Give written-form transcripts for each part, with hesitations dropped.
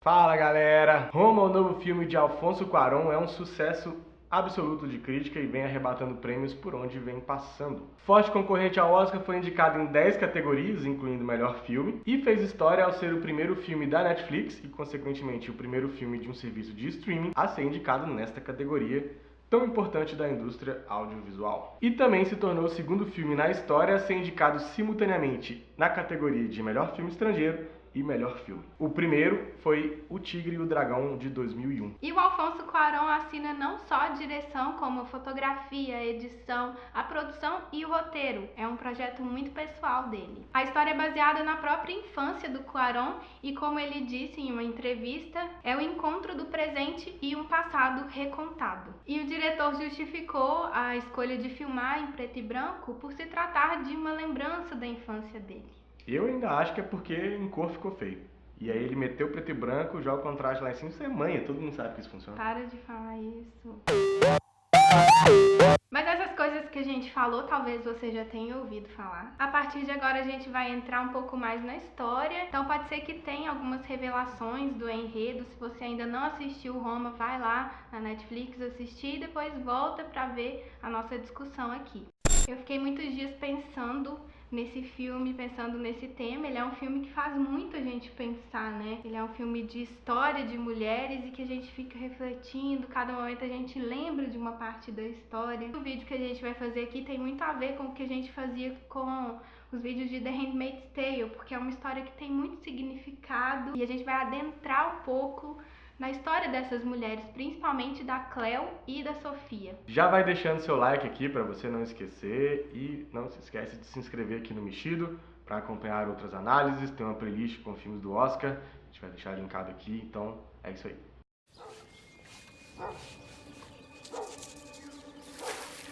Fala galera! Roma, o novo filme de Alfonso Cuarón, é um sucesso absoluto de crítica e vem arrebatando prêmios por onde vem passando. Forte concorrente ao Oscar, foi indicado em 10 categorias, incluindo melhor filme, e fez história ao ser o primeiro filme da Netflix e, consequentemente, o primeiro filme de um serviço de streaming a ser indicado nesta categoria tão importante da indústria audiovisual. E também se tornou o segundo filme na história a ser indicado simultaneamente na categoria de melhor filme estrangeiro e melhor filme. O primeiro foi O Tigre e o Dragão, de 2001. E o Alfonso Cuarón assina não só a direção, como a fotografia, a edição, a produção e o roteiro. É um projeto muito pessoal dele. A história é baseada na própria infância do Cuarón e, como ele disse em uma entrevista, é o encontro do presente e um passado recontado. E o diretor justificou a escolha de filmar em preto e branco por se tratar de uma lembrança da infância dele. Eu ainda acho que é porque em cor ficou feio. E aí ele meteu preto e branco, joga o contraste lá em cima, isso é manha, todo mundo sabe que isso funciona. Para de falar isso. Mas essas coisas que a gente falou, talvez você já tenha ouvido falar. A partir de agora a gente vai entrar um pouco mais na história, então pode ser que tenha algumas revelações do enredo. Se você ainda não assistiu Roma, vai lá na Netflix assistir e depois volta pra ver a nossa discussão aqui. Eu fiquei muitos dias pensando nesse filme, pensando nesse tema. Ele é um filme que faz muito a gente pensar, né? Ele é um filme de história de mulheres e que a gente fica refletindo, cada momento a gente lembra de uma parte da história. O vídeo que a gente vai fazer aqui tem muito a ver com o que a gente fazia com os vídeos de The Handmaid's Tale, porque é uma história que tem muito significado e a gente vai adentrar um pouco na história dessas mulheres, principalmente da Cleo e da Sofia. Já vai deixando seu like aqui para você não esquecer e não se esquece de se inscrever aqui no Mexido para acompanhar outras análises. Tem uma playlist com filmes do Oscar, a gente vai deixar linkado aqui, então é isso aí.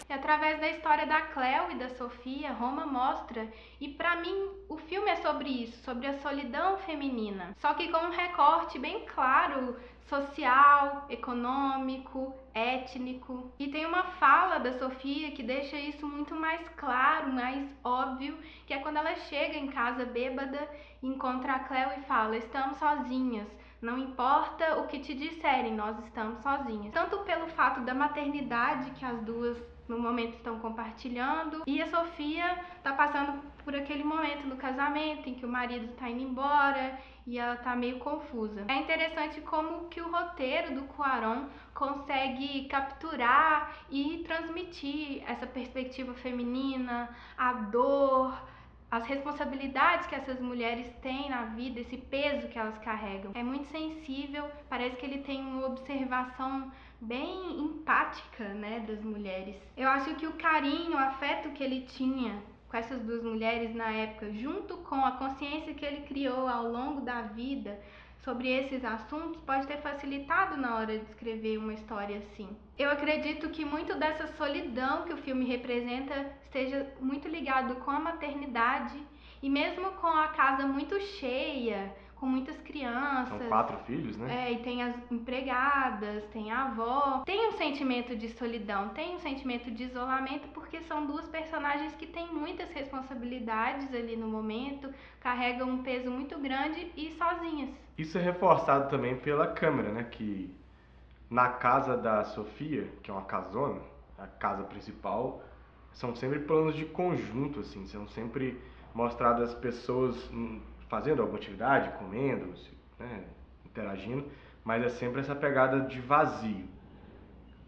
E através da história da Cleo e da Sofia, Roma mostra, e pra mim o filme é sobre isso, sobre a solidão feminina, só que com um recorte bem claro, social, econômico, étnico. E tem uma fala da Sofia que deixa isso muito mais claro, mais óbvio, que é quando ela chega em casa bêbada, encontra a Cleo e fala: estamos sozinhas. Não importa o que te disserem, nós estamos sozinhas. Tanto pelo fato da maternidade que as duas no momento estão compartilhando, e a Sofia tá passando por aquele momento no casamento em que o marido tá indo embora e ela tá meio confusa. É interessante como que o roteiro do Cuarón consegue capturar e transmitir essa perspectiva feminina, a dor, as responsabilidades que essas mulheres têm na vida, esse peso que elas carregam. É muito sensível, parece que ele tem uma observação bem empática, né, das mulheres. Eu acho que o carinho, o afeto que ele tinha com essas duas mulheres na época, junto com a consciência que ele criou ao longo da vida sobre esses assuntos, pode ter facilitado na hora de escrever uma história assim. Eu acredito que muito dessa solidão que o filme representa esteja muito ligado com a maternidade e mesmo com a casa muito cheia, com muitas crianças. São 4 filhos, né? E tem as empregadas, tem a avó. Tem um sentimento de solidão, tem um sentimento de isolamento, porque são duas personagens que têm muitas responsabilidades ali no momento, carregam um peso muito grande e sozinhas. Isso é reforçado também pela câmera, né? Que na casa da Sofia, que é uma casona, a casa principal, são sempre planos de conjunto, assim, são sempre mostradas as pessoas fazendo alguma atividade, comendo, né, interagindo, mas é sempre essa pegada de vazio.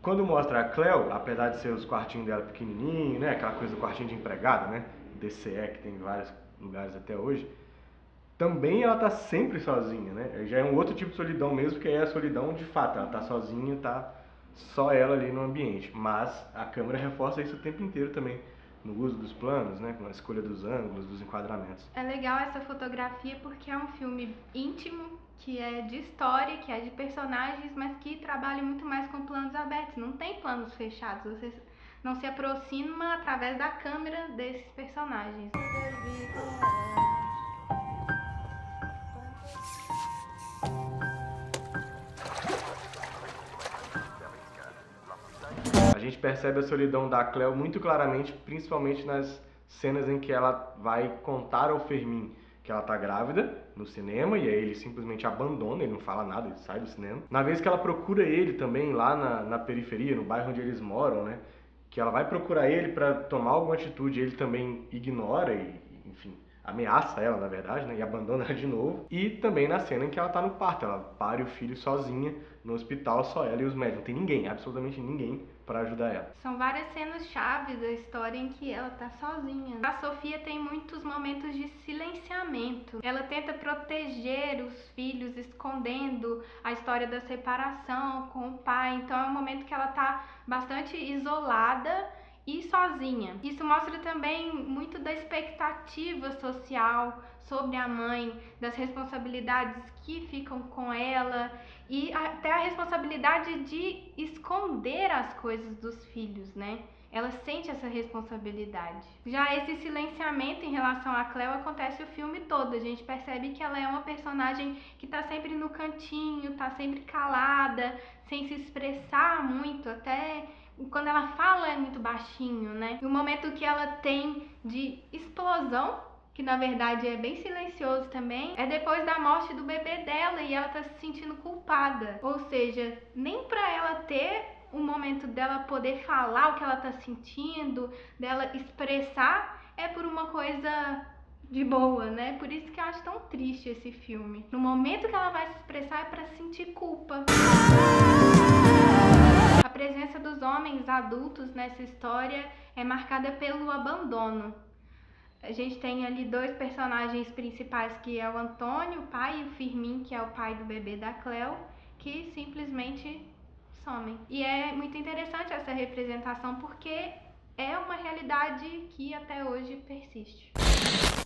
Quando mostra a Cleo, apesar de ser os quartinhos dela pequenininho, né, aquela coisa do quartinho de empregada, né, DCE que tem em vários lugares até hoje, também ela tá sempre sozinha, né? Já é um outro tipo de solidão mesmo, que é a solidão de fato, ela tá sozinha, tá só ela ali no ambiente, mas a câmera reforça isso o tempo inteiro também, no uso dos planos, né, com a escolha dos ângulos, dos enquadramentos. É legal essa fotografia porque é um filme íntimo, que é de história, que é de personagens, mas que trabalha muito mais com planos abertos, não tem planos fechados, você não se aproxima através da câmera desses personagens. A gente percebe a solidão da Cleo muito claramente, principalmente nas cenas em que ela vai contar ao Fermín que ela tá grávida, no cinema, e aí ele simplesmente abandona, ele não fala nada, ele sai do cinema. Na vez que ela procura ele também lá na periferia, no bairro onde eles moram, né? Que ela vai procurar ele para tomar alguma atitude, ele também ignora e, enfim, ameaça ela, na verdade, né? E abandona ela de novo. E também na cena em que ela tá no parto, ela pare o filho sozinha no hospital, só ela e os médicos. Não tem ninguém, absolutamente ninguém para ajudar ela. São várias cenas chaves da história em que ela tá sozinha. A Sofia tem muitos momentos de silenciamento. Ela tenta proteger os filhos, escondendo a história da separação com o pai. Então é um momento que ela tá bastante isolada e sozinha. Isso mostra também muito da expectativa social sobre a mãe, das responsabilidades que ficam com ela e até a responsabilidade de esconder as coisas dos filhos, né? Ela sente essa responsabilidade. Já esse silenciamento em relação a Cleo acontece o filme todo. A gente percebe que ela é uma personagem que tá sempre no cantinho, tá sempre calada, sem se expressar muito, até quando ela fala é muito baixinho, né? E o momento que ela tem de explosão, que na verdade é bem silencioso também, é depois da morte do bebê dela e ela tá se sentindo culpada. Ou seja, nem pra ela ter um momento dela poder falar o que ela tá sentindo, dela expressar, é por uma coisa de boa, né? Por isso que eu acho tão triste esse filme. No momento que ela vai se expressar é pra sentir culpa. A presença dos homens adultos nessa história é marcada pelo abandono. A gente tem ali dois personagens principais, que é o Antônio, o pai, e o Firmin, que é o pai do bebê da Cleo, que simplesmente somem. E é muito interessante essa representação porque é uma realidade que até hoje persiste.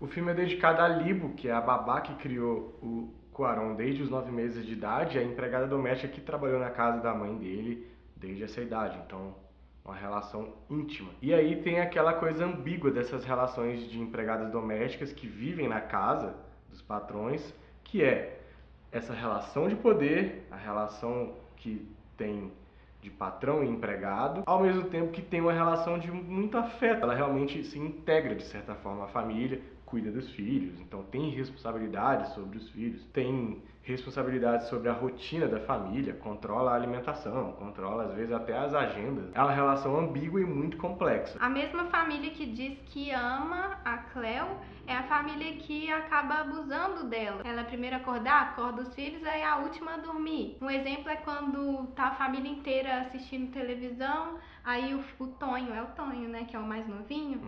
O filme é dedicado a Libo, que é a babá que criou o Cuarón desde os 9 meses de idade, a empregada doméstica que trabalhou na casa da mãe dele desde essa idade. Então, uma relação íntima. E aí tem aquela coisa ambígua dessas relações de empregadas domésticas que vivem na casa dos patrões, que é essa relação de poder, a relação que tem de patrão e empregado, ao mesmo tempo que tem uma relação de muito afeto. Ela realmente se integra, de certa forma, à família, cuida dos filhos, então tem responsabilidades sobre os filhos, tem responsabilidade sobre a rotina da família, controla a alimentação, controla às vezes até as agendas. É uma relação ambígua e muito complexa. A mesma família que diz que ama a Cleo é a família que acaba abusando dela. Ela é a primeira a acordar, acorda os filhos, aí é a última a dormir. Um exemplo é quando tá a família inteira assistindo televisão, aí o Tonho, é o Tonho, né, que é o mais novinho,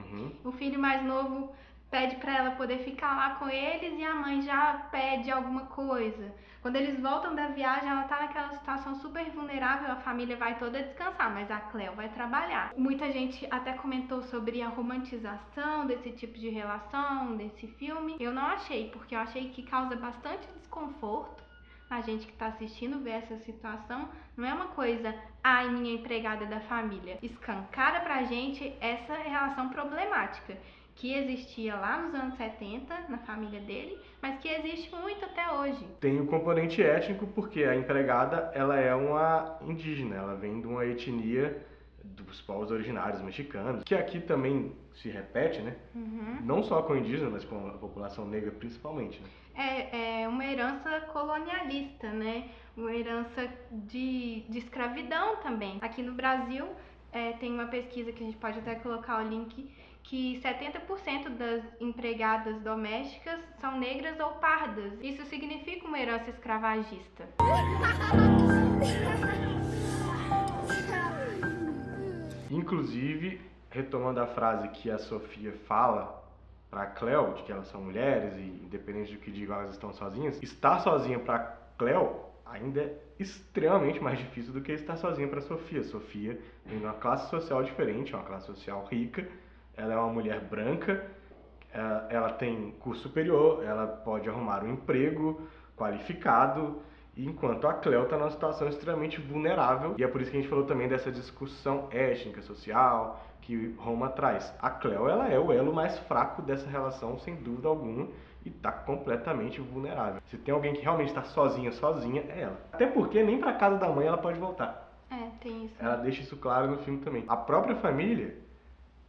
o filho mais novo pede para ela poder ficar lá com eles e a mãe já pede alguma coisa. Quando eles voltam da viagem, ela tá naquela situação super vulnerável, a família vai toda descansar, mas a Cleo vai trabalhar. Muita gente até comentou sobre a romantização desse tipo de relação, desse filme. Eu não achei, porque eu achei que causa bastante desconforto a gente que tá assistindo ver essa situação. Não é uma coisa, ai, minha empregada da família. Escancara pra gente essa relação problemática que existia lá nos anos 70 na família dele, mas que existe muito até hoje. Tem o componente étnico porque a empregada, ela é uma indígena, ela vem de uma etnia dos povos originários mexicanos, que aqui também se repete, né? Não só com indígenas, mas com a população negra principalmente, né? É uma herança colonialista, né? Uma herança de escravidão também. Aqui no Brasil, tem uma pesquisa que a gente pode até colocar o link, que 70% das empregadas domésticas são negras ou pardas. Isso significa uma herança escravagista. Inclusive, retomando a frase que a Sofia fala para Cleo, de que elas são mulheres e independente do que digam, elas estão sozinhas, estar sozinha para Cleo ainda é extremamente mais difícil do que estar sozinha para Sofia. Sofia vem de uma classe social diferente, uma classe social rica, ela é uma mulher branca, ela tem curso superior, ela pode arrumar um emprego qualificado, enquanto a Cleo está numa situação extremamente vulnerável. E é por isso que a gente falou também dessa discussão étnica, social, que Roma traz. A Cleo, ela é o elo mais fraco dessa relação, sem dúvida alguma, e está completamente vulnerável. Se tem alguém que realmente está sozinha, é ela. Até porque nem para casa da mãe ela pode voltar. Tem isso. Ela deixa isso claro no filme também. A própria família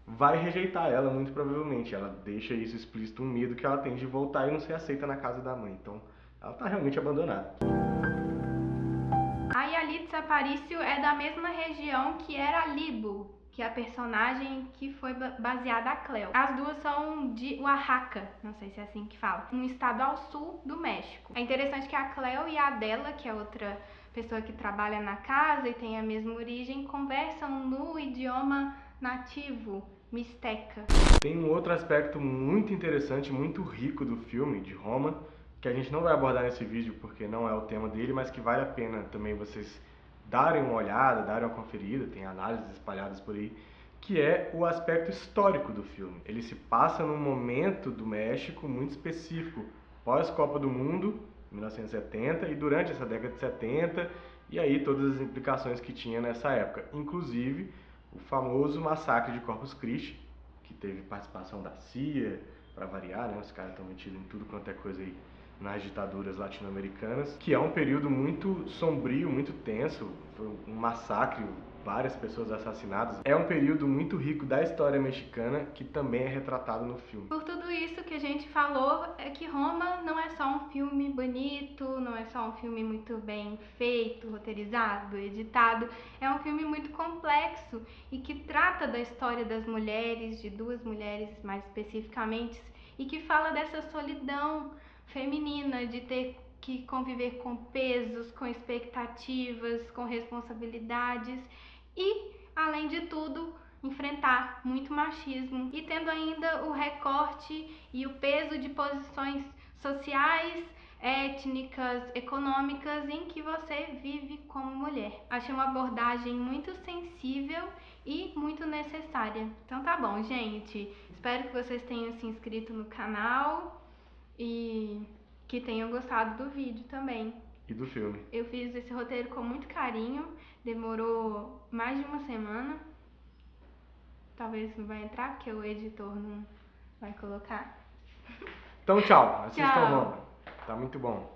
vai rejeitar ela, muito provavelmente. Ela deixa isso explícito, um medo que ela tem de voltar e não ser aceita na casa da mãe. Então, ela tá realmente abandonada. A Yalitza Aparicio é da mesma região que era Libo, que é a personagem que foi baseada a Cleo. As duas são de Oaxaca, não sei se é assim que fala, um estado ao sul do México. É interessante que a Cleo e a Adela, que é outra pessoa que trabalha na casa e tem a mesma origem, conversam no idioma nativo mixteca. Tem um outro aspecto muito interessante, muito rico do filme, de Roma, que a gente não vai abordar nesse vídeo porque não é o tema dele, mas que vale a pena também vocês darem uma olhada, darem uma conferida, tem análises espalhadas por aí, que é o aspecto histórico do filme. Ele se passa num momento do México muito específico, pós-Copa do Mundo, 1970, e durante essa década de 70, e aí todas as implicações que tinha nessa época, inclusive o famoso massacre de Corpus Christi, que teve participação da CIA, para variar, né? Os caras estão metidos em tudo quanto é coisa aí nas ditaduras latino-americanas, que é um período muito sombrio, muito tenso, foi um massacre, várias pessoas assassinadas. É um período muito rico da história mexicana que também é retratado no filme. Por tudo isso que a gente falou, é que Roma não é só um filme bonito, não é só um filme muito bem feito, roteirizado, editado, é um filme muito complexo e que trata da história das mulheres, de duas mulheres mais especificamente, e que fala dessa solidão feminina, de ter que conviver com pesos, com expectativas, com responsabilidades e, além de tudo, enfrentar muito machismo e tendo ainda o recorte e o peso de posições sociais, étnicas, econômicas em que você vive como mulher. Achei uma abordagem muito sensível e muito necessária. Então tá bom, gente. Espero que vocês tenham se inscrito no canal e que tenham gostado do vídeo também. E do filme. Eu fiz esse roteiro com muito carinho, demorou mais de uma semana. Talvez não vai entrar, porque o editor não vai colocar. Então tchau, assistam Tchau. Roma. Tá muito bom.